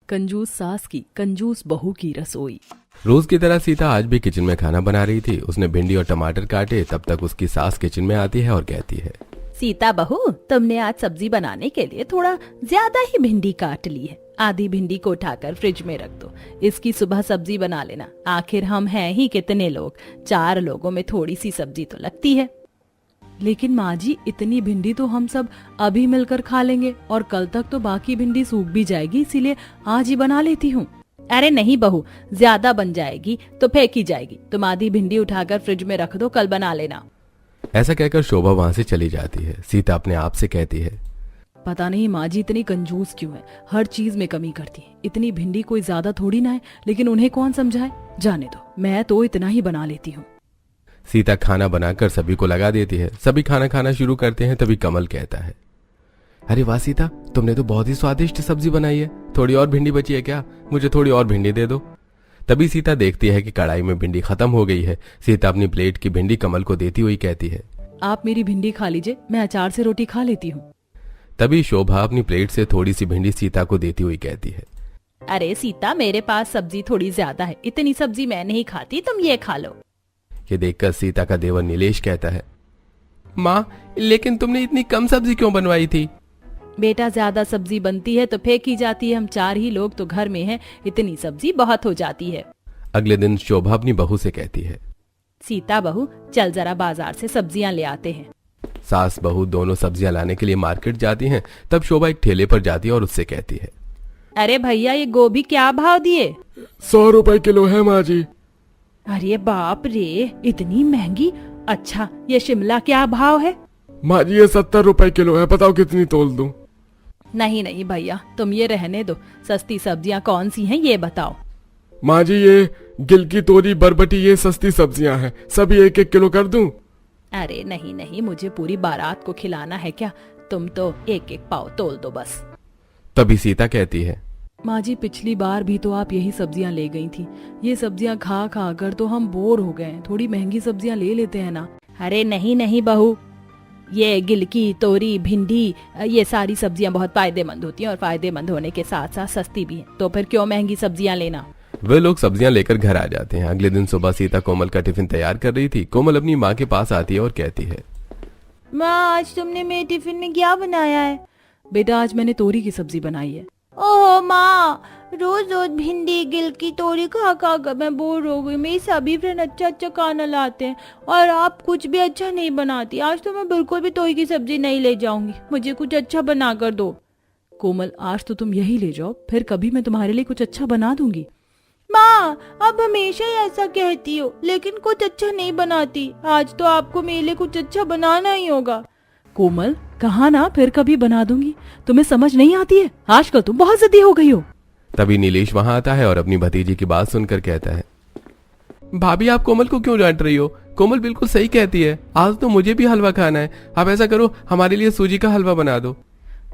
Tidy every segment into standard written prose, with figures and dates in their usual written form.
कंजूस सास की कंजूस बहू की रसोई। रोज की तरह सीता आज भी किचन में खाना बना रही थी। उसने भिंडी और टमाटर काटे, तब तक उसकी सास किचन में आती है और कहती है, सीता बहू, तुमने आज सब्जी बनाने के लिए थोड़ा ज्यादा ही भिंडी काट ली है। आधी भिंडी को उठाकर फ्रिज में रख दो, इसकी सुबह सब्जी बना लेना। आखिर हम हैं ही कितने लोग, 4 लोगों में थोड़ी सी सब्जी तो लगती है। लेकिन माँ जी, इतनी भिंडी तो हम सब अभी मिलकर खा लेंगे और कल तक तो बाकी भिंडी सूख भी जाएगी, इसीलिए आज ही बना लेती हूँ। अरे नहीं बहू, ज्यादा बन जाएगी तो फेंकी जाएगी। तुम आधी भिंडी उठाकर फ्रिज में रख दो, कल बना लेना। ऐसा कहकर शोभा वहाँ से चली जाती है। सीता अपने आप से कहती है, पता नहीं माँ जी इतनी कंजूस क्यों है, हर चीज में कमी करती है। इतनी भिंडी कोई ज्यादा थोड़ी ना है, लेकिन उन्हें कौन समझाए। जाने दो, मैं तो इतना ही बना लेती हूँ। सीता खाना बनाकर सभी को लगा देती है। सभी खाना खाना शुरू करते हैं। तभी कमल कहता है, अरे वाह सीता, तुमने तो बहुत ही स्वादिष्ट सब्जी बनाई है। थोड़ी और भिंडी बची है क्या? मुझे थोड़ी और भिंडी दे दो। तभी सीता देखती है कि कढ़ाई में भिंडी खत्म हो गई है। सीता अपनी प्लेट की भिंडी कमल को देती हुई कहती है, आप मेरी भिंडी खा लीजिए, मैं अचार से रोटी खा लेती हूँ। तभी शोभा अपनी प्लेट से थोड़ी सी भिंडी सीता को देती हुई कहती है, अरे सीता, मेरे पास सब्जी थोड़ी ज्यादा है, इतनी सब्जी मैं नहीं खाती, तुम ये खा लो। ये देखकर सीता का देवर नीलेश कहता है, माँ, लेकिन तुमने इतनी कम सब्जी क्यों बनवाई थी? बेटा, ज्यादा सब्जी बनती है तो फेंकी जाती है। हम 4 ही लोग तो घर में हैं, इतनी सब्जी बहुत हो जाती है। अगले दिन शोभा अपनी बहू से कहती है, सीता बहू, चल जरा बाजार से सब्जियां ले आते हैं। सास बहू दोनों सब्जियां लाने के लिए मार्केट जाती हैं। तब शोभा एक ठेले पर जाती है और उससे कहती है, अरे भैया, ये गोभी क्या भाव दिए? 100 रुपए किलो है माँ जी। अरे बाप रे, इतनी महंगी। अच्छा, ये शिमला क्या भाव है? माँ जी, ये 70 रुपए किलो है। बताओ कितनी तोल दूं? नहीं नहीं भैया, तुम ये रहने दो। सस्ती सब्जियां कौन सी हैं ये बताओ। माँ जी, ये गिलकी, तोरी, बरबटी, ये सस्ती सब्जियां हैं। सभी 1-1 किलो कर दूं? अरे नहीं नहीं, मुझे पूरी बारात को खिलाना है क्या? तुम तो 1-1 पाव तोल दो बस। तभी सीता कहती है, माँ जी, पिछली बार भी तो आप यही सब्जियां ले गई थी। ये सब्जियां खा खा कर तो हम बोर हो गए। थोड़ी महंगी सब्जियां ले लेते हैं ना। अरे नहीं नहीं बहू, ये गिलकी, तोरी, भिंडी, ये सारी सब्जियां बहुत फायदेमंद होती हैं और फायदेमंद होने के साथ साथ सस्ती भी हैं। तो फिर क्यों महंगी सब्जियां लेना। वे लोग सब्जियां लेकर घर आ जाते हैं। अगले दिन सुबह सीता कोमल का टिफिन तैयार कर रही थी। कोमल अपनी माँ के पास आती है और कहती है, माँ, आज तुमने मेरे टिफिन में क्या बनाया है? बेटा, आज मैंने तोरी की सब्जी बनाई है। ओह माँ, रोज रोज भिंडी, गिलकी, तोरी खा खा कर मैं बोर हो गई। मेरी सभी फ्रेंड अच्छा अच्छा खाना लाते हैं और आप कुछ भी अच्छा नहीं बनाती। आज तो मैं बिल्कुल भी तोरी की सब्जी नहीं ले जाऊंगी, मुझे कुछ अच्छा बना कर दो। कोमल, आज तो तुम यही ले जाओ, फिर कभी मैं तुम्हारे लिए कुछ अच्छा बना दूंगी। माँ, आप हमेशा ही ऐसा कहती हो, लेकिन कुछ अच्छा नहीं बनाती। आज तो आपको मेरे लिए कुछ अच्छा बनाना ही होगा। कोमल, कहा ना फिर कभी बना दूंगी। तुम्हें समझ नहीं आती है? आजकल तुम बहुत जिद्दी हो गई हो। तभी नीलेश वहां आता है और अपनी भतीजी की बात सुनकर कहता है, भाभी, आप कोमल को क्यों डांट रही हो? कोमल बिल्कुल सही कहती है। आज तो मुझे भी हलवा खाना है। आप ऐसा करो, हमारे लिए सूजी का हलवा बना दो।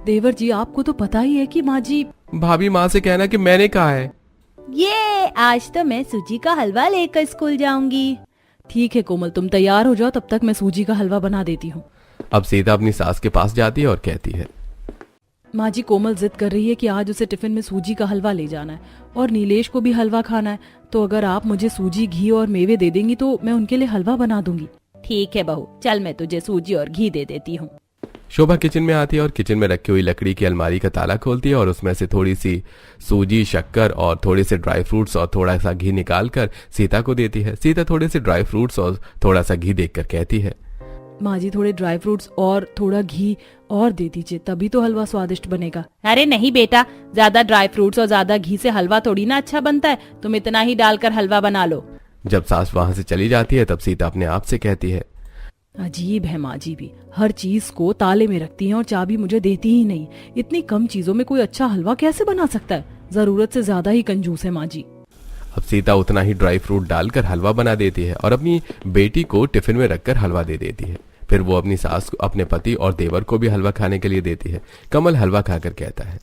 देवर जी, आपको तो पता ही है कि माँ जी। भाभी, माँ से कहना कि मैंने कहा है। ये आज तो मैं सूजी का हलवा लेकर स्कूल जाऊंगी। ठीक है कोमल, तुम तैयार हो जाओ, तब तक मैं सूजी का हलवा बना देती हूँ। अब सीता अपनी सास के पास जाती है और कहती है, माँ जी, कोमल जिद कर रही है कि आज उसे टिफिन में सूजी का हलवा ले जाना है और नीलेश को भी हलवा खाना है। तो अगर आप मुझे सूजी, घी और मेवे दे देंगी तो मैं उनके लिए हलवा बना दूंगी। ठीक है बहू, चल मैं तुझे सूजी और घी दे देती हूँ। शोभा किचन में आती है और किचन में रखी हुई लकड़ी की अलमारी का ताला खोलती है और उसमें से थोड़ी सी सूजी, शक्कर और थोड़े से ड्राई फ्रूट्स और थोड़ा सा घी निकाल कर सीता को देती है। सीता थोड़े से ड्राई फ्रूट्स और थोड़ा सा घी देखकर कहती है, माँ जी, थोड़े ड्राई फ्रूट्स और थोड़ा घी और दे दीजिए, तभी तो हलवा स्वादिष्ट बनेगा। अरे नहीं बेटा, ज्यादा ड्राई फ्रूट्स और ज्यादा घी से हलवा थोड़ी ना अच्छा बनता है। तुम इतना ही डालकर हलवा बना लो। जब सास वहां से चली जाती है तब सीता अपने आप से कहती है, अजीब है माँ जी भी, हर चीज को ताले में रखती हैं और चाबी मुझे देती ही नहीं। इतनी कम चीजों में कोई अच्छा हलवा कैसे बना सकता है? जरूरत से ज्यादा ही कंजूस है माँ जी। अब सीता उतना ही ड्राई फ्रूट डालकर हलवा बना देती है और अपनी बेटी को टिफिन में रखकर हलवा दे देती है। फिर वो अपनी सास को, अपने पति और देवर को भी हलवा खाने के लिए देती है। कमल हलवा खाकर कहता है,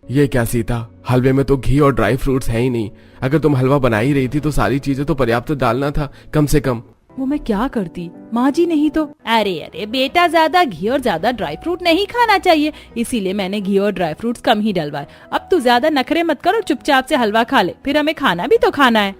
ये क्या सीता, हलवे में तो घी और ड्राई फ्रूट्स है ही नहीं। अगर तुम हलवा बना ही रही थी तो सारी चीजें तो पर्याप्त डालना था कम से कम। वो मैं क्या करती, माँ जी नहीं तो। अरे अरे बेटा, ज्यादा घी और ज्यादा ड्राई फ्रूट नहीं खाना चाहिए, इसीलिए मैंने घी और ड्राई फ्रूट्स कम ही डलवाए। अब तू ज्यादा नखरे मत कर और चुपचाप से हलवा खा ले, फिर हमें खाना भी तो खाना है।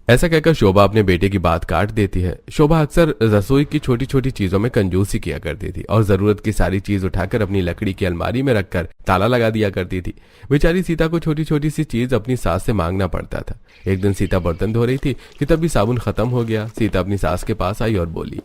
ऐसा कहकर शोभा अपने बेटे की बात काट देती है। शोभा अक्सर रसोई की छोटी छोटी चीजों में कंजूसी किया करती थी और जरूरत की सारी चीज उठाकर अपनी लकड़ी की अलमारी में रखकर ताला लगा दिया करती थी। बेचारी सीता को छोटी छोटी सी चीज अपनी सास से मांगना पड़ता था। एक दिन सीता बर्तन धो रही थी कि तभी साबुन खत्म हो गया। सीता अपनी सास के पास आई और बोली,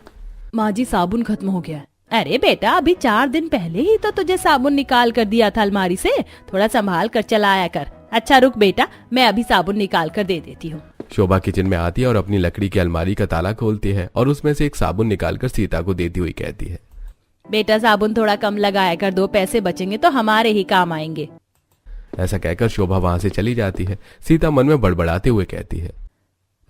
माँ जी साबुन खत्म हो गया है। अरे बेटा, अभी 4 दिन पहले ही तो तुझे साबुन निकाल कर दिया था अलमारी से, थोड़ा संभाल कर चलाया कर। अच्छा रुक बेटा, मैं अभी साबुन निकाल कर दे देती हूँ। शोभा किचन में आती है और अपनी लकड़ी की अलमारी का ताला खोलती है और उसमें से एक साबुन निकालकर सीता को देती हुई कहती है, बेटा साबुन थोड़ा कम लगाया कर, 2 पैसे बचेंगे तो हमारे ही काम आएंगे। ऐसा कहकर शोभा वहां से चली जाती है। सीता मन में बड़बड़ाते हुए कहती है,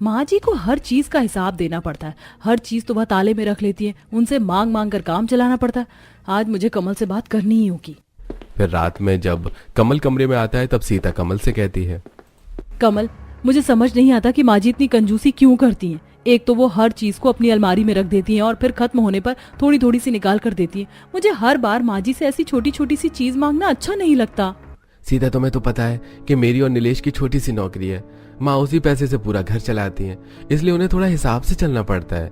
माँ जी को हर चीज का हिसाब देना पड़ता है, हर चीज तो वह ताले में रख लेती है, उनसे मांग मांग कर काम चलाना पड़ता है। आज मुझे कमल से बात करनी ही होगी। फिर रात में जब कमल कमरे में आता है तब सीता कमल से कहती है, कमल, मुझे समझ नहीं आता कि माँ जी इतनी कंजूसी क्यों करती हैं। एक तो वो हर चीज को अपनी अलमारी में रख देती हैं और फिर खत्म होने पर थोड़ी थोड़ी सी निकाल कर देती हैं। मुझे हर बार माँ जी से ऐसी छोटी छोटी सी चीज मांगना अच्छा नहीं लगता। सीता, तुम्हें तो पता है कि मेरी और नीलेश की छोटी सी नौकरी है। माँ उसी पैसे से पूरा घर चलाती हैं, इसलिए उन्हें थोड़ा हिसाब से चलना पड़ता है।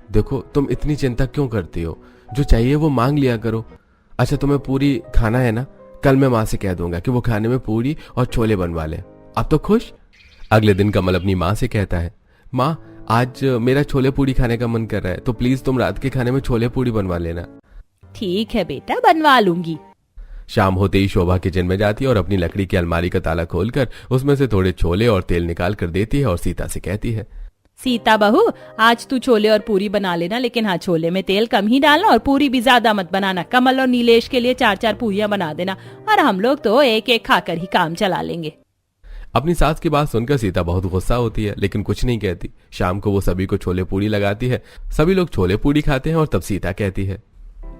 देखो, तुम इतनी चिंता क्यों करती हो? जो चाहिए वो मांग लिया करो। अच्छा, तुम्हें पूरी खाना है ना? कल मैं माँ से कह दूंगा कि वो खाने में पूरी और छोले बनवा ले। अब तो खुश? अगले दिन कमल अपनी माँ से कहता है, माँ आज मेरा छोले पूरी खाने का मन कर रहा है, तो प्लीज तुम रात के खाने में छोले पूरी बनवा लेना। ठीक है बेटा, बनवा लूंगी। शाम होते ही शोभा किचन में जाती है और अपनी लकड़ी की अलमारी का ताला खोलकर उसमें से थोड़े छोले और तेल निकाल कर देती है और सीता से कहती है, सीता बहू, आज तू छोले और पूरी बना लेना, लेकिन हाँ, छोले में तेल कम ही डालना और पूरी भी ज्यादा मत बनाना। कमल और नीलेश के लिए 4-4 पूरियां बना देना और हम लोग तो एक एक खाकर ही काम चला लेंगे। अपनी सास की बात सुनकर सीता बहुत गुस्सा होती है, लेकिन कुछ नहीं कहती। शाम को वो सभी को छोले पूरी लगाती है। सभी लोग छोले पूरी खाते हैं और तब सीता कहती है,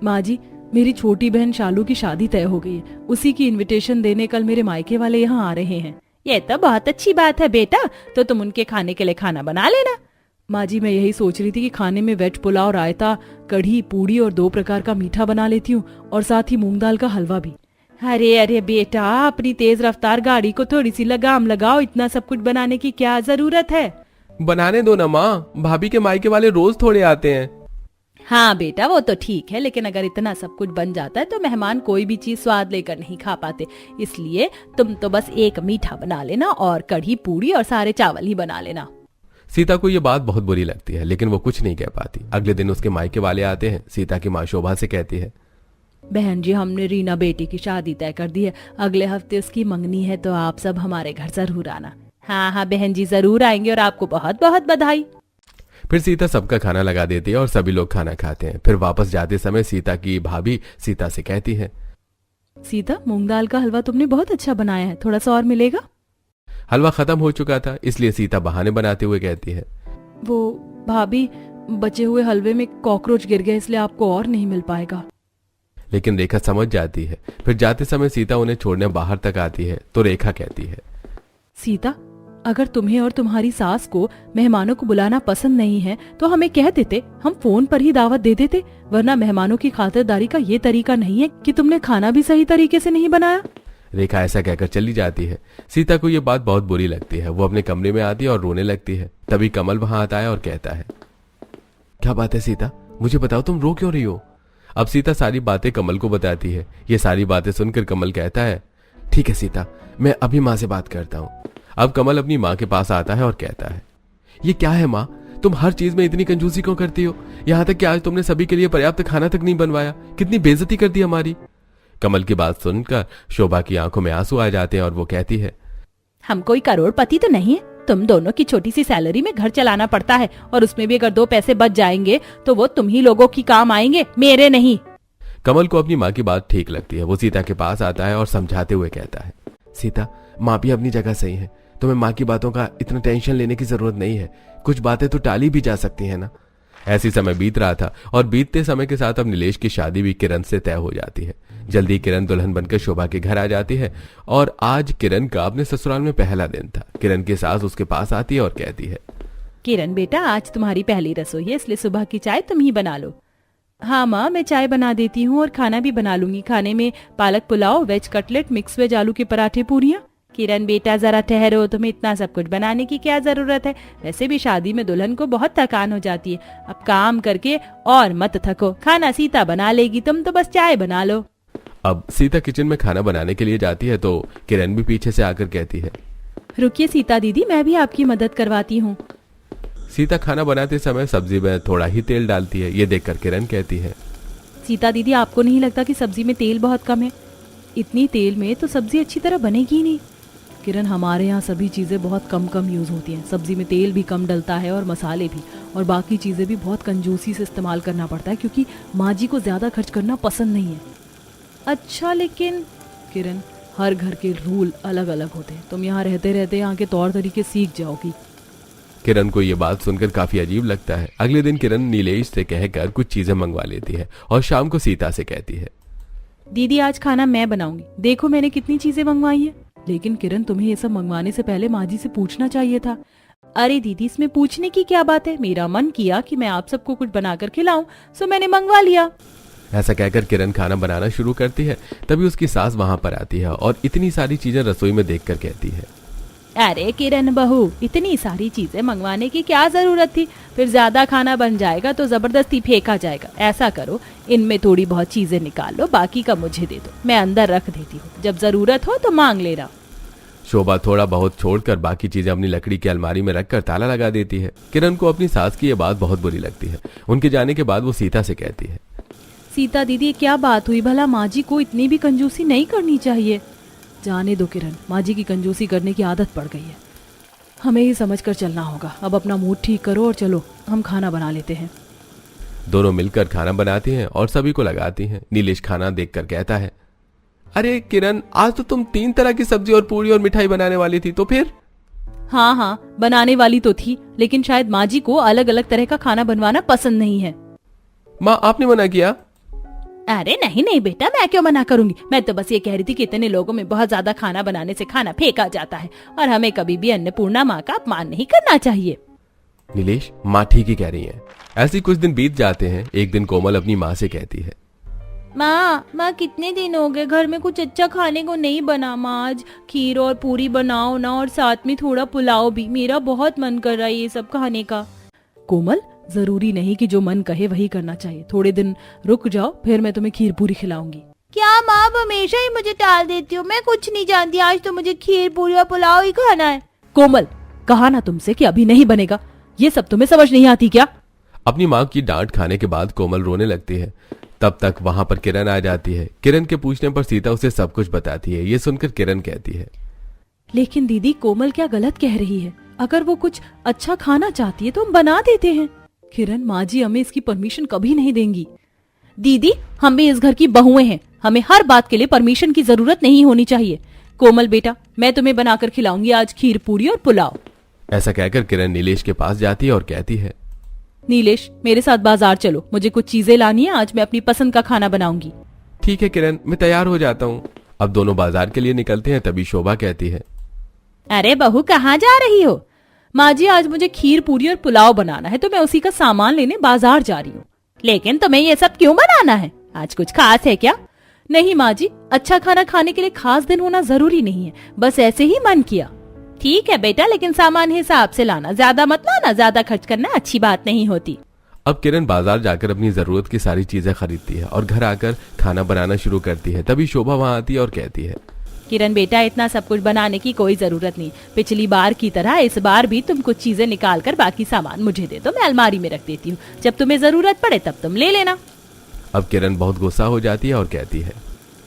माँ जी, मेरी छोटी बहन शालू की शादी तय हो गई है, उसी की इनविटेशन देने कल मेरे मायके वाले यहाँ आ रहे हैं। ये तो बहुत अच्छी बात है बेटा, तो तुम उनके खाने के लिए खाना बना लेना। माँ जी, मैं यही सोच रही थी कि खाने में वेज पुलाव, रायता, कढ़ी, पूड़ी और 2 प्रकार का मीठा बना लेती हूँ और साथ ही मूंग दाल का हलवा भी। अरे अरे बेटा, अपनी तेज रफ्तार गाड़ी को थोड़ी सी लगाम लगाओ, इतना सब कुछ बनाने की क्या जरूरत है? बनाने दो ना माँ, भाभी के मायके वाले रोज थोड़े आते हैं। हाँ बेटा, वो तो ठीक है, लेकिन अगर इतना सब कुछ बन जाता है तो मेहमान कोई भी चीज स्वाद लेकर नहीं खा पाते। इसलिए तुम तो बस एक मीठा बना लेना और कढ़ी, पूड़ी और सारे चावल ही बना लेना। सीता को ये बात बहुत बुरी लगती है, लेकिन वो कुछ नहीं कह पाती। अगले दिन उसके मायके वाले आते हैं। सीता की माँ शोभा से कहती है, बहन जी, हमने रीना बेटी की शादी तय कर दी है, अगले हफ्ते उसकी मंगनी है, तो आप सब हमारे घर जरूर आना। हाँ हाँ बहन जी, जरूर आएंगे और आपको बहुत बहुत बधाई। फिर सीता सबका खाना लगा देती है और सभी लोग खाना खाते हैं। फिर वापस जाते समय सीता की भाभी सीता से कहती है, सीता, मूंग दाल का हलवा तुमने बहुत अच्छा बनाया है, थोड़ा सा और मिलेगा? हलवा खत्म हो चुका था, इसलिए सीता बहाने बनाते हुए कहती है, वो भाभी, बचे हुए हलवे में कॉकरोच गिर गए, इसलिए आपको और नहीं मिल पाएगा। लेकिन रेखा समझ जाती है। फिर जाते समय सीता उन्हें छोड़ने बाहर तक आती है तो रेखा कहती है, सीता, अगर तुम्हें और तुम्हारी सास को मेहमानों को बुलाना पसंद नहीं है तो हमें कह देते, हम फोन पर ही दावत दे देते, वरना मेहमानों की खातिरदारी का ये तरीका नहीं है कि तुमने खाना भी सही तरीके से नहीं बनाया। रेखा ऐसा कहकर चली जाती है। सीता को ये बात बहुत बुरी लगती है। वो अपने कमरे में आती है और रोने लगती है। तभी कमल वहां आता है और कहता है, क्या बात है सीता, मुझे बताओ, तुम रो क्यों रही हो? अब सीता सारी बातें कमल को बताती है। ये सारी बातें सुनकर कमल कहता है, ठीक है सीता, मैं अभी माँ से बात करता हूँ। अब कमल अपनी माँ के पास आता है और कहता है, ये क्या है माँ, तुम हर चीज में इतनी कंजूसी क्यों करती हो? यहाँ तक कि आज तुमने सभी के लिए पर्याप्त खाना तक नहीं बनवाया, कितनी बेइज्जती कर दी हमारी। कमल की बात सुनकर शोभा की आंखों में आंसू आ जाते हैं और वो कहती है, हम कोई करोड़पति तो नहीं है, तुम दोनों की छोटी सी सैलरी में घर चलाना पड़ता है और उसमें भी अगर 2 पैसे बच जाएंगे तो वो तुम ही लोगों की काम आएंगे, मेरे नहीं। कमल को अपनी माँ की बात ठीक लगती है। वो सीता के पास आता है और समझाते हुए कहता है, सीता, माँ भी अपनी जगह सही है, तुम्हें माँ की बातों का इतना टेंशन लेने की जरूरत नहीं है, कुछ बातें तो टाली भी जा सकती है ना। ऐसी समय बीत रहा था और बीतते समय के साथ अब नीलेश की शादी भी किरण से तय हो जाती है। जल्दी किरण दुल्हन बनकर शोभा के घर आ जाती है और आज किरण का अपने ससुराल में पहला दिन था। किरण की सास उसके पास आती है और कहती है, किरण बेटा, आज तुम्हारी पहली रसोई है, इसलिए सुबह की चाय तुम ही बना लो। हाँ माँ, मैं चाय बना देती हूँ और खाना भी बना लूंगी। खाने में पालक pulao, veg cutlet, mix veg आलू के पराठे, पूरियाँ। किरण बेटा जरा ठहरो, तुम्हें इतना सब कुछ बनाने की क्या जरूरत है? वैसे भी शादी में दुल्हन को बहुत थकान हो जाती है। अब काम करके और मत थको, खाना सीता बना लेगी, तुम तो बस चाय बना लो। अब सीता किचन में खाना बनाने के लिए जाती है तो किरण भी पीछे से आकर कहती है, रुकिए सीता दीदी, मैं भी आपकी मदद करवाती हूँ। सीता खाना बनाते समय सब्जी में थोड़ा ही तेल डालती है। ये देखकर किरण कहती है, सीता दीदी, आपको नहीं लगता कि सब्जी में तेल बहुत कम है? इतनी तेल में तो सब्जी अच्छी तरह बनेगी ही नहीं। किरण, हमारे यहाँ सभी चीज़ें बहुत कम कम यूज़ होती हैं। सब्जी में तेल भी कम डलता है और मसाले भी, और बाकी चीज़ें भी बहुत कंजूसी से इस्तेमाल करना पड़ता है, क्योंकि माँ जी को ज़्यादा खर्च करना पसंद नहीं है। अच्छा, लेकिन किरण, हर घर के रूल अलग अलग होते हैं। तुम यहाँ रहते रहते यहाँ के तौर तरीके सीख जाओगी। किरण को ये बात सुनकर काफी अजीब लगता है। अगले दिन किरण नीलेश से कहकर कुछ चीजें मंगवा लेती है और शाम को सीता से कहती है, दीदी आज खाना मैं बनाऊंगी, देखो मैंने कितनी चीजें मंगवाई है। लेकिन किरण, तुम्हें ये सब मंगवाने से पहले माँ जी से पूछना चाहिए था। अरे दीदी, इसमें पूछने की क्या बात है? मेरा मन किया कि मैं आप सबको कुछ बनाकर खिलाऊं, सो मैंने मंगवा लिया। ऐसा कहकर किरण खाना बनाना शुरू करती है। तभी उसकी सास वहां पर आती है और इतनी सारी चीजें रसोई में देखकर कहती है, अरे किरण बहू, इतनी सारी चीजें मंगवाने की क्या जरूरत थी? फिर ज्यादा खाना बन जाएगा तो जबरदस्ती फेंका जाएगा। ऐसा करो, इनमें थोड़ी बहुत चीजें निकाल लो, बाकी का मुझे दे दो, मैं अंदर रख देती हूँ, जब जरूरत हो तो मांग लेना। शोभा थोड़ा बहुत छोड़कर बाकी चीजें अपनी लकड़ी की अलमारी में रखकर ताला लगा देती है। किरण को अपनी सास की ये बात बहुत बुरी लगती है। उनके जाने के बाद वो सीता से कहती है, सीता दीदी, क्या बात हुई भला? माँ जी को इतनी भी कंजूसी नहीं करनी चाहिए। जाने दो किरण, माँ जी की कंजूसी करने की आदत पड़ गई है। हमें ही समझ कर चलना होगा। अब अपना मूड ठीक करो और चलो हम खाना बना लेते हैं। दोनों मिलकर खाना बनाती हैं और सभी को लगाती हैं। नीलेश खाना देखकर कहता है, अरे किरण, आज तो तुम 3 तरह की सब्जी और पूरी और मिठाई बनाने वाली थी, तो फिर? हाँ, बनाने वाली तो थी, लेकिन शायद माँ जी को अलग अलग तरह का खाना बनवाना पसंद नहीं है। माँ, आपने मना किया? अरे नहीं बेटा, मैं क्यों मना करूंगी? मैं तो बस ये कह रही थी कि इतने लोगों में बहुत ज्यादा खाना बनाने से खाना फेंका जाता है और हमें कभी भी अन्नपूर्णा माँ का अपमान नहीं करना चाहिए। नीलेश, माँ ठीक ही कह रही है। ऐसे कुछ दिन बीत जाते हैं। एक दिन कोमल अपनी माँ से कहती है, माँ कितने दिन हो गए घर में कुछ अच्छा खाने को नहीं बना। माँ आज खीर और पूरी बनाओ ना, और साथ में थोड़ा पुलाव भी, मेरा बहुत मन कर रहा है ये सब खाने का। कोमल, जरूरी नहीं कि जो मन कहे वही करना चाहिए। थोड़े दिन रुक जाओ, फिर मैं तुम्हें खीर पूरी खिलाऊंगी। क्या माँ, आप हमेशा ही मुझे टाल देती हो? मैं कुछ नहीं जानती, आज तो मुझे खीर पूरी और पुलाव ही खाना है। कोमल, कहा ना तुमसे कि अभी नहीं बनेगा। ये सब तुम्हें समझ नहीं आती क्या? अपनी माँ की डांट खाने के बाद कोमल रोने लगती है। तब तक वहां पर किरण आ जाती है। किरण के पूछने पर सीता उसे सब कुछ बताती है। ये सुनकर किरण कहती है, लेकिन दीदी, कोमल क्या गलत कह रही है? अगर वो कुछ अच्छा खाना चाहती है तो हम बना देते हैं। किरण, माँ जी हमें इसकी परमिशन कभी नहीं देंगी। दीदी, हम भी इस घर की बहुएं हैं, हमें हर बात के लिए परमिशन की जरूरत नहीं होनी चाहिए। कोमल बेटा, मैं तुम्हें बनाकर खिलाऊंगी आज खीर पूरी और पुलाव। ऐसा कहकर किरण नीलेश के पास जाती है और कहती है, नीलेश, मेरे साथ बाजार चलो, मुझे कुछ चीजें लानी है, आज मैं अपनी पसंद का खाना बनाऊंगी। ठीक है किरण, मैं तैयार हो जाता हूँ। अब दोनों बाजार के लिए निकलते हैं। तभी शोभा कहती है, अरे बहू, कहाँ जा रही हो? माँ जी, आज मुझे खीर पूरी और पुलाव बनाना है, तो मैं उसी का सामान लेने बाजार जा रही हूँ। लेकिन तुम्हें ये सब क्यों बनाना है? आज कुछ खास है क्या? नहीं माँ जी, अच्छा खाना खाने के लिए खास दिन होना जरूरी नहीं है, बस ऐसे ही मन किया। ठीक है बेटा, लेकिन सामान हिसाब से लाना, ज्यादा मत लाना, ज्यादा खर्च करना अच्छी बात नहीं होती। अब किरण बाजार जाकर अपनी जरूरत की सारी चीजें खरीदती है और घर आकर खाना बनाना शुरू करती है। तभी शोभा वहां आती है और कहती है, किरण बेटा, इतना सब कुछ बनाने की कोई जरूरत नहीं। पिछली बार की तरह इस बार भी तुम कुछ चीजें निकाल कर बाकी सामान मुझे दे दो, मैं अलमारी में रख देती हूँ, जब तुम्हें जरूरत पड़े तब तुम ले लेना। अब किरण बहुत गुस्सा हो जाती है और कहती है,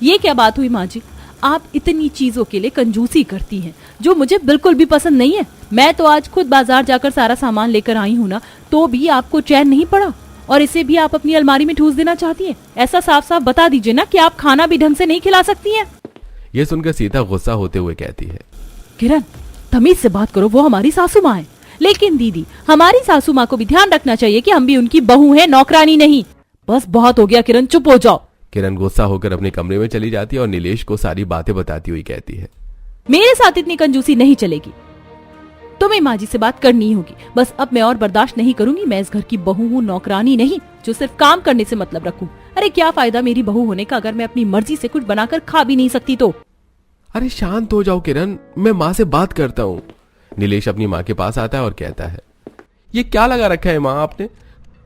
ये क्या बात हुई माँ जी? आप इतनी चीजों के लिए कंजूसी करती हैं, जो मुझे बिल्कुल भी पसंद नहीं है। मैं तो आज खुद बाजार जाकर सारा सामान लेकर आई हूँ ना, तो भी आपको चैन नहीं पड़ा, और इसे भी आप अपनी अलमारी में ठूस देना चाहती हैं। ऐसा साफ साफ बता दीजिए ना कि आप खाना भी ढंग से नहीं खिला सकती हैं। ये सुनकर सीता गुस्सा होते हुए कहती है, किरण, तमीज से बात करो, वो हमारी सासू माँ है। लेकिन दीदी, हमारी सासू माँ को भी ध्यान रखना चाहिए कि हम भी उनकी बहू हैं, नौकरानी नहीं। बस बहुत हो गया किरण, चुप हो जाओ। किरण गुस्सा होकर अपने कमरे में चली जाती है और नीलेश को सारी बातें बताती हुई कहती है, मेरे साथ इतनी कंजूसी नहीं चलेगी। तुम तुम्हें माँ जी से बात करनी ही होगी। बस अब मैं और बर्दाश्त नहीं करूंगी। मैं इस घर की बहू हूँ, नौकरानी नहीं जो सिर्फ काम करने से मतलब रखूं। अरे क्या फायदा मेरी बहू होने का अगर मैं अपनी मर्जी से कुछ बनाकर खा भी नहीं सकती तो। अरे शांत हो जाओ किरण, मैं माँ से बात करता हूँ। नीलेश अपनी माँ के पास आता है और कहता है, ये क्या लगा रखा है माँ आपने?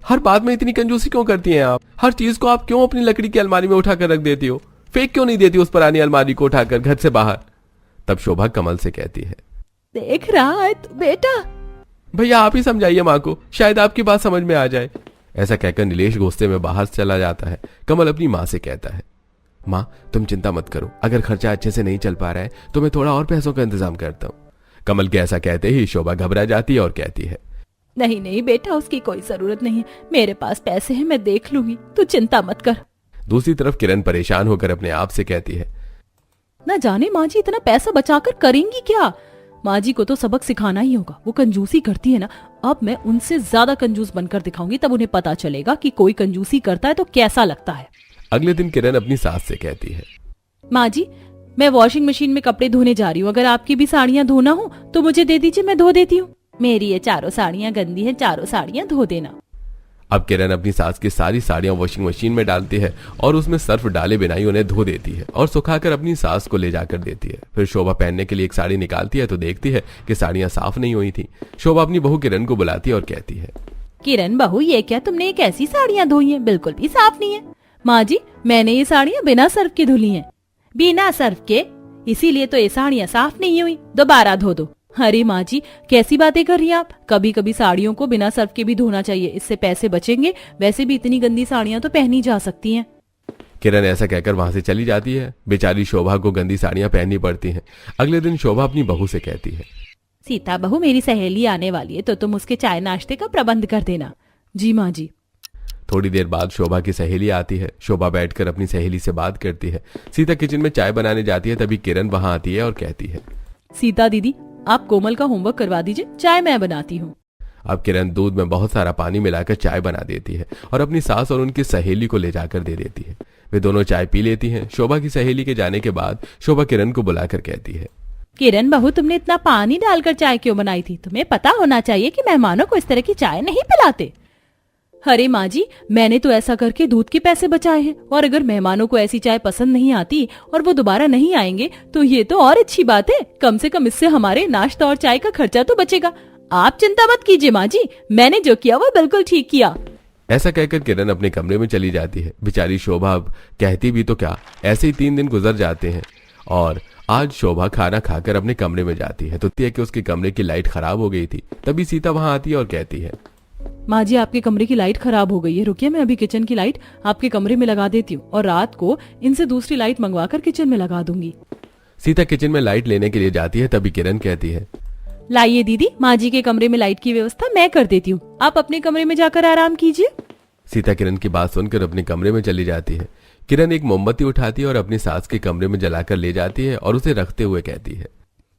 हर बात में इतनी कंजूसी क्यों करती हैं आप? हर चीज को आप क्यों अपनी लकड़ी की अलमारी में उठाकर रख देती हो? फेंक क्यों नहीं देती उस पुरानी अलमारी को उठाकर घर से बाहर? तब शोभा कमल से कहती है, देख रहा है तू बेटा? भैया आप ही समझाइए माँ को, शायद आपकी बात समझ में आ जाए। ऐसा कहकर नीलेश गुस्से में बाहर चला जाता है। कमल अपनी माँ से कहता है, माँ तुम चिंता मत करो, अगर खर्चा अच्छे से नहीं चल पा रहा है तो मैं थोड़ा और पैसों का इंतजाम करता हूँ। कमल के ऐसा कहते ही शोभा घबरा जाती है और कहती है, नहीं नहीं बेटा, उसकी कोई जरूरत नहीं है, मेरे पास पैसे हैं, मैं देख लूंगी, तू चिंता मत कर। दूसरी तरफ किरण परेशान होकर अपने आप से कहती है, न जाने माँ जी इतना पैसा बचाकर करेंगी क्या? माँ जी को तो सबक सिखाना ही होगा। वो कंजूसी करती है ना, अब मैं उनसे ज्यादा कंजूस बनकर दिखाऊंगी, तब उन्हें पता चलेगा कि कोई कंजूसी करता है तो कैसा लगता है। अगले दिन किरण अपनी सास से कहती है, माँ जी मैं वॉशिंग मशीन में कपड़े धोने जा रही हूँ, अगर आपकी भी साड़ियाँ धोना हो तो मुझे दे दीजिए, मैं धो देती हूँ। मेरी ये चारों साड़ियाँ गंदी हैं, चारों साड़ियाँ धो देना। अब किरण अपनी सास की सारी साड़ियां वॉशिंग मशीन में डालती है और उसमें सर्फ डाले बिना ही उन्हें धो देती है और सुखाकर अपनी सास को ले जाकर देती है। फिर शोभा पहनने के लिए एक साड़ी निकालती है तो देखती है कि साड़ियां साफ नहीं हुई थी। शोभा अपनी बहू किरण को बुलाती है और कहती है, किरण बहू ये क्या तुमने एक ऐसी साड़ियाँ धोई हैं, बिल्कुल भी साफ नहीं है। माँ जी मैंने ये साड़ियाँ बिना सर्फ के धुली हैं। बिना सर्फ के? इसीलिए तो ये साड़ियाँ साफ नहीं हुई, दोबारा धो दो। अरे माँ जी कैसी बातें कर रही हैं आप? कभी कभी साड़ियों को बिना सर्फ के भी धोना चाहिए, इससे पैसे बचेंगे। वैसे भी इतनी गंदी साड़ियाँ तो पहनी जा सकती हैं। किरण ऐसा कहकर वहां से चली जाती है। बेचारी शोभा को गंदी साड़ियां पहननी पड़ती हैं। अगले दिन शोभा अपनी बहू से कहती है, सीता बहू मेरी सहेली आने वाली है तो तुम उसके चाय नाश्ते का प्रबंध कर देना। जी माँ जी। थोड़ी देर बाद शोभा की सहेली आती है। शोभा बैठकर अपनी सहेली से बात करती है। सीता किचन में चाय बनाने जाती है, तभी किरण वहां आती है और कहती है, सीता दीदी आप कोमल का होमवर्क करवा दीजिए, चाय मैं बनाती हूँ। अब किरण दूध में बहुत सारा पानी मिलाकर चाय बना देती है और अपनी सास और उनकी सहेली को ले जाकर दे देती है। वे दोनों चाय पी लेती हैं। शोभा की सहेली के जाने के बाद शोभा किरण को बुलाकर कहती है, किरण बहू तुमने इतना पानी डालकर चाय क्यों बनाई थी? तुम्हें पता होना चाहिए कि मेहमानों को इस तरह की चाय नहीं पिलाते। अरे माँ जी मैंने तो ऐसा करके दूध के पैसे बचाए हैं, और अगर मेहमानों को ऐसी चाय पसंद नहीं आती और वो दोबारा नहीं आएंगे तो ये तो और अच्छी बात है। कम से कम इससे हमारे नाश्ता और चाय का खर्चा तो बचेगा। आप चिंता मत कीजिए माँ जी, मैंने जो किया वो बिल्कुल ठीक किया। ऐसा कहकर किरण अपने कमरे में चली जाती है। बेचारी शोभा अब कहती भी तो क्या, ऐसे ही 3 दिन गुजर जाते हैं और आज शोभा खाना खाकर अपने कमरे में जाती है तो कि उसके कमरे की लाइट खराब हो गई थी। तभी सीता वहां आती है और कहती है, माँ जी आपके कमरे की लाइट खराब हो गई है, रुकिए मैं अभी किचन की लाइट आपके कमरे में लगा देती हूँ और रात को इनसे दूसरी लाइट मंगवाकर किचन में लगा दूंगी। सीता किचन में लाइट लेने के लिए जाती है, तभी किरण कहती है, लाइए दीदी माँ जी के कमरे में लाइट की व्यवस्था मैं कर देती हूँ, आप अपने कमरे में जाकर आराम कीजिए। सीता किरण की बात सुनकर अपने कमरे में चली जाती है। किरण एक मोमबत्ती उठाती है और अपनी सास के कमरे में जलाकर ले जाती है और उसे रखते हुए कहती है,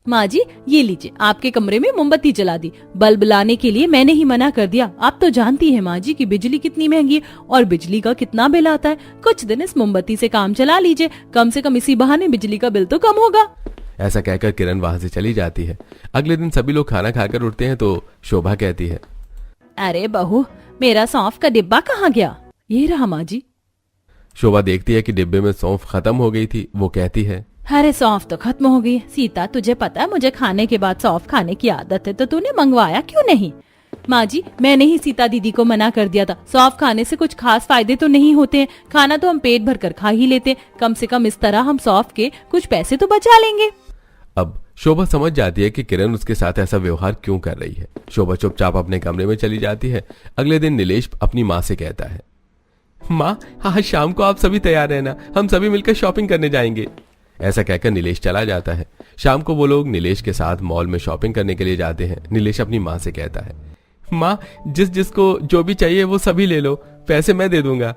माँ जी ये लीजिए आपके कमरे में मोमबत्ती जला दी। बल्ब लाने के लिए मैंने ही मना कर दिया। आप तो जानती है माँ जी की बिजली कितनी महंगी है और बिजली का कितना बिल आता है। कुछ दिन इस मोमबत्ती से काम चला लीजिए, कम से कम इसी बहाने बिजली का बिल तो कम होगा। ऐसा कहकर किरण वहां से चली जाती है। अगले दिन सभी लोग खाना खाकर उठते हैं तो शोभा कहती है, अरे बहू मेरा सौंफ का डिब्बा कहाँ गया? ये रहा माँ जी। शोभा देखती है कि डिब्बे में सौंफ खत्म हो गई थी। वो कहती है, अरे सौंफ तो खत्म हो गई। सीता तुझे पता है मुझे खाने के बाद सौंफ खाने की आदत है, तो तूने मंगवाया क्यों नहीं? माँ जी मैंने ही सीता दीदी को मना कर दिया था, सौंफ खाने से कुछ खास फायदे तो नहीं होते हैं, खाना तो हम पेट भर कर खा ही लेते, कम से कम इस तरह हम सौंफ के कुछ पैसे तो बचा लेंगे। अब शोभा समझ जाती है कि किरण उसके साथ ऐसा व्यवहार क्यों कर रही है। शोभा चुपचाप अपने कमरे में चली जाती है। अगले दिन नीलेश अपनी माँ से कहता है, माँ आज शाम को आप सभी तैयार रहना, हम सभी मिलकर शॉपिंग करने जाएंगे। ऐसा कहकर नीलेश चला जाता है। शाम को वो लोग नीलेश के साथ मॉल में शॉपिंग करने के लिए जाते हैं। नीलेश अपनी माँ से कहता है, माँ जिसको जो भी चाहिए वो सभी ले लो, पैसे मैं दे दूंगा।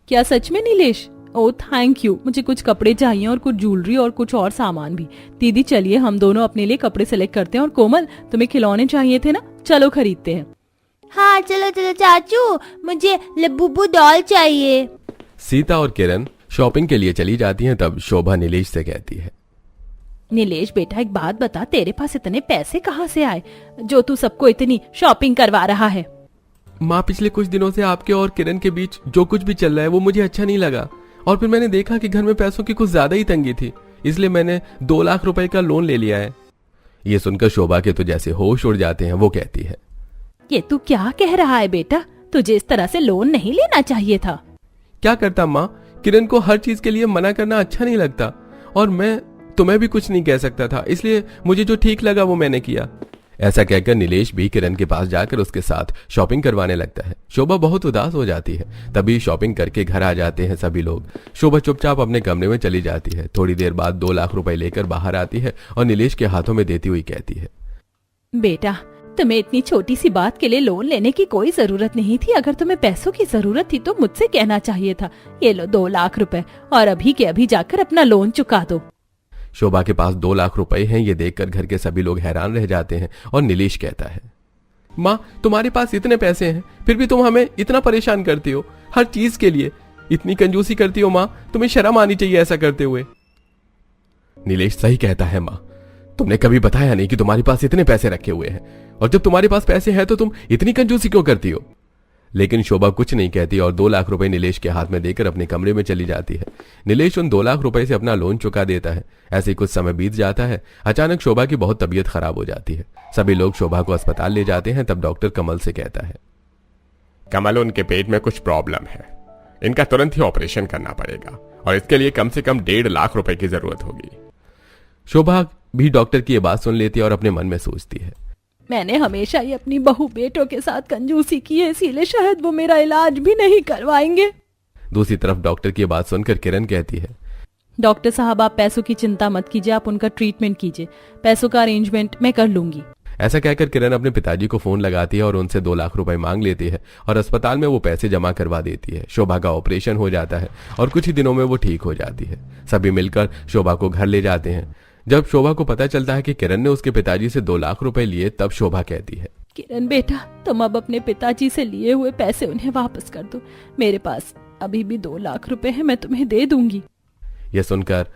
क्या सच में नीलेश? ओह थैंक यू, मुझे कुछ कपड़े चाहिए और कुछ ज्वेलरी और कुछ और सामान भी। दीदी चलिए हम दोनों अपने लिए कपड़े सिलेक्ट करते हैं, और कोमल तुम्हें खिलौने चाहिए थे ना, चलो खरीदते हैं। हाँ चलो चलो चाचू, मुझे लबुबू डॉल चाहिए। सीता और किरण शॉपिंग के लिए चली जाती हैं। तब शोभा नीलेश से कहती है, नीलेश बेटा एक बात बता, तेरे पास इतने पैसे कहाँ से आए जो तू सबको इतनी शॉपिंग करवा रहा है? माँ, पिछले कुछ दिनों से आपके और किरण के बीच जो कुछ भी चल रहा है वो मुझे अच्छा नहीं लगा, और फिर मैंने देखा कि घर में पैसों की कुछ ज्यादा ही तंगी थी, इसलिए मैंने 2 लाख रुपए का लोन ले लिया है। ये सुनकर शोभा के तो जैसे होश उड़ जाते हैं। वो कहती है, ये तू क्या कह रहा है बेटा? तुझे इस तरह से लोन नहीं लेना चाहिए था। क्या करता माँ, किरण को हर चीज के लिए मना करना अच्छा नहीं लगता, और मैं तुम्हें भी कुछ नहीं कह सकता था, इसलिए मुझे जो ठीक लगा वो मैंने किया। ऐसा कहकर नीलेश भी किरण के पास जाकर उसके साथ शॉपिंग करवाने लगता है। शोभा बहुत उदास हो जाती है। तभी शॉपिंग करके घर आ जाते हैं सभी लोग। शोभा चुपचाप अपने कमरे में चली जाती है। थोड़ी देर बाद 2 लाख रुपए लेकर बाहर आती है और नीलेश के हाथों में देती हुई कहती है, बेटा, तुम्हें इतनी छोटी सी बात के लिए लोन लेने की कोई जरूरत नहीं थी। अगर तुम्हें पैसों की जरूरत थी तो मुझसे कहना चाहिए था। ये लो 2 लाख रुपए, और अभी के अभी जाकर अपना लोन चुका दो। शोभा के पास 2 लाख रुपए हैं। ये देखकर घर के सभी लोग हैरान रह जाते हैं और नीलेश कहता है, माँ, तुम्हारे पास इतने पैसे हैं फिर भी तुम हमें इतना परेशान करती हो, हर चीज के लिए इतनी कंजूसी करती हो। माँ, तुम्हें शर्म आनी चाहिए ऐसा करते हुए। नीलेश सही कहता है माँ, तुमने कभी बताया नहीं कि तुम्हारे पास इतने पैसे रखे हुए हैं, और जब तुम्हारे पास पैसे हैं तो तुम इतनी कंजूसी क्यों करती हो? लेकिन शोभा कुछ नहीं कहती और 2 लाख रुपए नीलेश के हाथ में देकर अपने कमरे में चली जाती है। नीलेश उन 2 लाख रुपए से अपना लोन चुका देता है। ऐसे ही कुछ समय बीत जाता है। अचानक शोभा की बहुत तबीयत खराब हो जाती है। सभी लोग शोभा को अस्पताल ले जाते हैं। तब डॉक्टर कमल से कहता है, कमल, उनके पेट में कुछ प्रॉब्लम है, इनका तुरंत ही ऑपरेशन करना पड़ेगा, और इसके लिए कम से कम 1.5 लाख रुपए की जरूरत होगी। शोभा भी डॉक्टर की ये बात सुन लेती है और अपने मन में सोचती है, मैंने हमेशा ही अपनी बहू बेटों के साथ कंजूसी की है, इसीलिए शायद वो मेरा इलाज भी नहीं करवाएंगे। दूसरी तरफ डॉक्टर की बात सुनकर किरण कहती है, डॉक्टर साहब, आप पैसों की चिंता मत कीजिए, आप उनका ट्रीटमेंट कीजिए, पैसों का अरेंजमेंट मैं कर लूंगी। ऐसा कहकर किरण अपने पिताजी को फोन लगाती है और उनसे 2 लाख रुपए मांग लेती है और अस्पताल में वो पैसे जमा करवा देती है। शोभा का ऑपरेशन हो जाता है और कुछ ही दिनों में वो ठीक हो जाती है। सभी मिलकर शोभा को घर ले जाते हैं। जब शोभा को पता चलता है कि किरण ने उसके पिताजी से 2 लाख रुपए लिए, तब शोभा कहती है, किरण बेटा, तुम अब अपने पिताजी से लिए हुए पैसे उन्हें वापस कर दो। मेरे पास अभी भी 2 लाख रुपए हैं, मैं तुम्हें दे दूंगी। यह सुनकर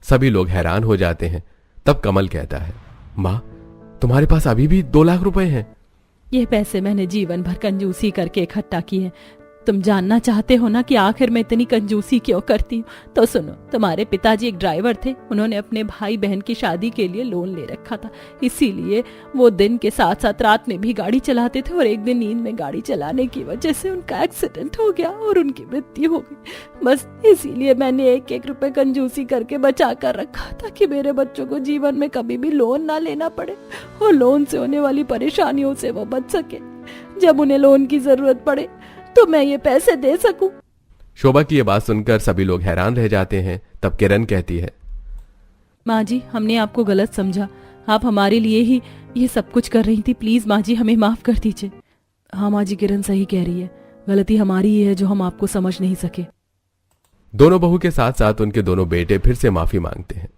सभी लोग हैरान हो जाते हैं। तब कमल कहता है, माँ, तुम्हारे पास अभी भी 2 लाख रुपए हैं? ये पैसे मैंने जीवन भर कंजूसी करके इकट्ठा किए हैं। तुम जानना चाहते हो ना कि आखिर मैं इतनी कंजूसी क्यों करती हूँ? तो सुनो, तुम्हारे पिताजी एक ड्राइवर थे, उन्होंने अपने भाई बहन की शादी के लिए लोन ले रखा था, इसीलिए वो दिन के साथ साथ रात में भी गाड़ी चलाते थे, और एक दिन नींद में गाड़ी चलाने की वजह से उनका एक्सीडेंट हो गया और उनकी मृत्यु हो गई। बस इसीलिए मैंने 1-1 रुपए कंजूसी करके बचा कर रखा ताकि मेरे बच्चों को जीवन में कभी भी लोन ना लेना पड़े और लोन से होने वाली परेशानियों से वो बच सके। जब उन्हें लोन की जरूरत पड़े तो मैं ये पैसे दे सकूं। शोभा की ये बात सुनकर सभी लोग हैरान रह जाते हैं। तब किरण कहती है, माँ जी, हमने आपको गलत समझा, आप हमारे लिए ही ये सब कुछ कर रही थी, प्लीज माँ जी हमें माफ कर दीजिए। हाँ माँ जी, किरण सही कह रही है, गलती हमारी ही है जो हम आपको समझ नहीं सके। दोनों बहू के साथ साथ उनके दोनों बेटे फिर से माफी मांगते हैं।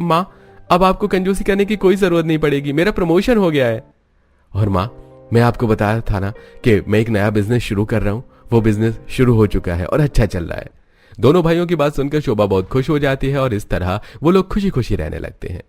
माँ, अब आपको कंजूसी करने की कोई जरूरत नहीं पड़ेगी, मेरा प्रमोशन हो गया है। और माँ, मैं आपको बताया था ना कि मैं एक नया बिजनेस शुरू कर रहा हूं, वो बिजनेस शुरू हो चुका है और अच्छा चल रहा है। दोनों भाइयों की बात सुनकर शोभा बहुत खुश हो जाती है और इस तरह वो लोग खुशी खुशी रहने लगते हैं।